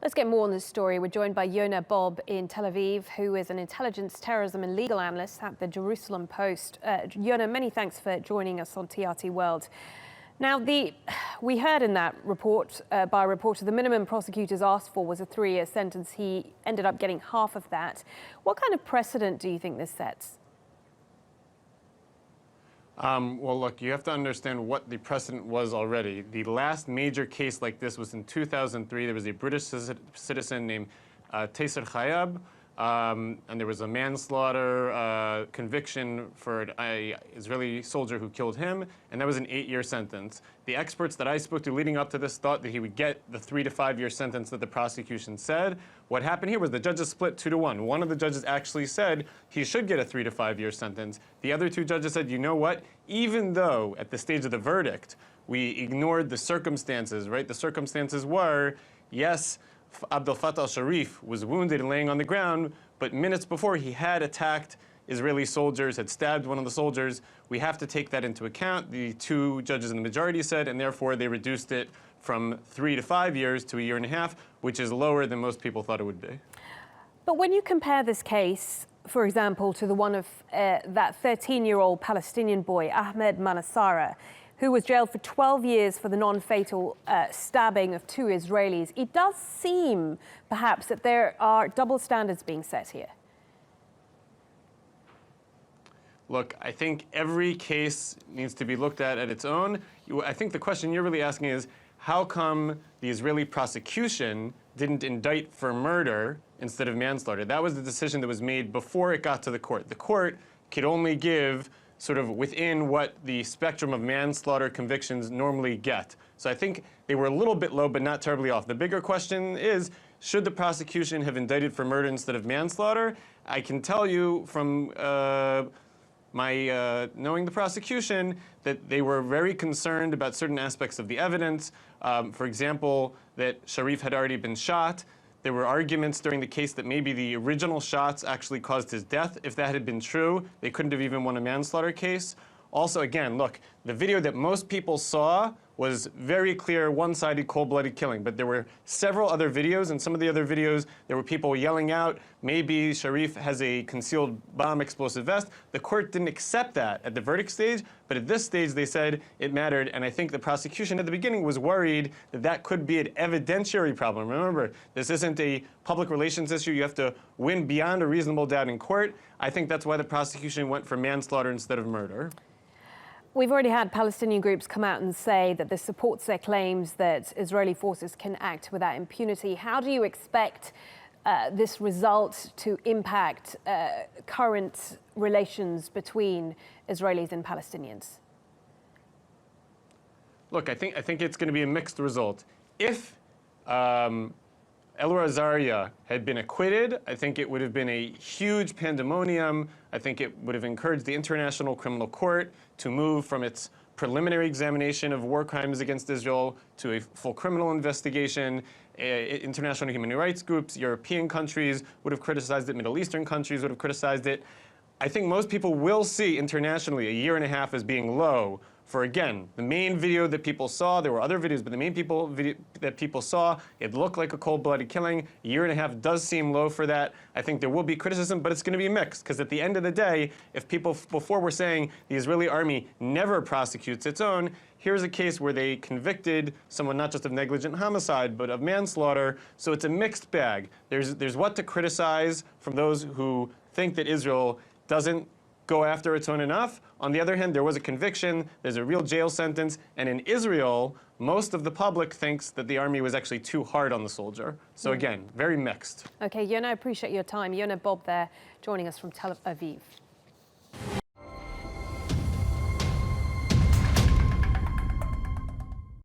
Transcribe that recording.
Let's get more on this story. We're joined by Yonah Bob in Tel Aviv, who is an intelligence, terrorism and legal analyst at the Jerusalem Post. Yonah, many thanks for joining us on TRT World. Now, we heard in that report by a reporter, the minimum prosecutors asked for was a 3-year sentence. He ended up getting half of that. What kind of precedent do you think this sets? Well, look, you have to understand what the precedent was already. The last major case like this was in 2003. There was a British citizen named Taser Khayab, and there was a manslaughter conviction for an Israeli soldier who killed him, and that was an 8-year sentence. The experts that I spoke to leading up to this thought that he would get the 3 to 5 year sentence that the prosecution said. What happened here was the judges split 2 to 1. One of the judges actually said he should get a 3 to 5 year sentence. The other 2 judges said, you know what? Even though at the stage of the verdict we ignored the circumstances, right? The circumstances were, yes, Abdel Fattah al-Sharif was wounded and laying on the ground, but minutes before he had attacked Israeli soldiers, had stabbed one of the soldiers. We have to take that into account, the 2 judges in the majority said, and therefore they reduced it from 3 to 5 years to 1.5 years, which is lower than most people thought it would be. But when you compare this case, for example, to the one of that 13-year-old Palestinian boy, Ahmed Manassara, who was jailed for 12 years for the non-fatal stabbing of 2 Israelis, it does seem, perhaps, that there are double standards being set here. Look, I think every case needs to be looked at its own. I think the question you're really asking is, how come the Israeli prosecution didn't indict for murder instead of manslaughter? That was the decision that was made before it got to the court. The court could only give sort of within what the spectrum of manslaughter convictions normally get. So I think they were a little bit low, but not terribly off. The bigger question is, should the prosecution have indicted for murder instead of manslaughter? I can tell you from knowing the prosecution that they were very concerned about certain aspects of the evidence. For example, that Sharif had already been shot. There were arguments during the case that maybe the original shots actually caused his death. If that had been true, they couldn't have even won a manslaughter case. Also, again, look, the video that most people saw was very clear, one-sided, cold-blooded killing. But there were several other videos, and some of the other videos, there were people yelling out, maybe Sharif has a concealed bomb explosive vest. The court didn't accept that at the verdict stage, but at this stage they said it mattered, and I think the prosecution at the beginning was worried that that could be an evidentiary problem. Remember, this isn't a public relations issue. You have to win beyond a reasonable doubt in court. I think that's why the prosecution went for manslaughter instead of murder. We've already had Palestinian groups come out and say that this supports their claims that Israeli forces can act without impunity. How do you expect this result to impact current relations between Israelis and Palestinians? Look, I think it's going to be a mixed result. If Elor Azaria had been acquitted, I think it would have been a huge pandemonium. I think it would have encouraged the International Criminal Court to move from its preliminary examination of war crimes against Israel to a full criminal investigation. International human rights groups, European countries would have criticized it, Middle Eastern countries would have criticized it. I think most people will see internationally 1.5 years as being low for, again, the main video that people saw. There were other videos, but the main video that people saw, it looked like a cold-blooded killing. 1.5 years does seem low for that. I think there will be criticism, but it's going to be mixed, because at the end of the day, if people before were saying the Israeli army never prosecutes its own, here's a case where they convicted someone not just of negligent homicide, but of manslaughter. So it's a mixed bag. There's what to criticize from those who think that Israel doesn't go after its own enough. On the other hand, there was a conviction, there's a real jail sentence, and in Israel, most of the public thinks that the army was actually too hard on the soldier. So again, very mixed. Okay, Yonah, I appreciate your time. Yonah Bob there, joining us from Tel Aviv.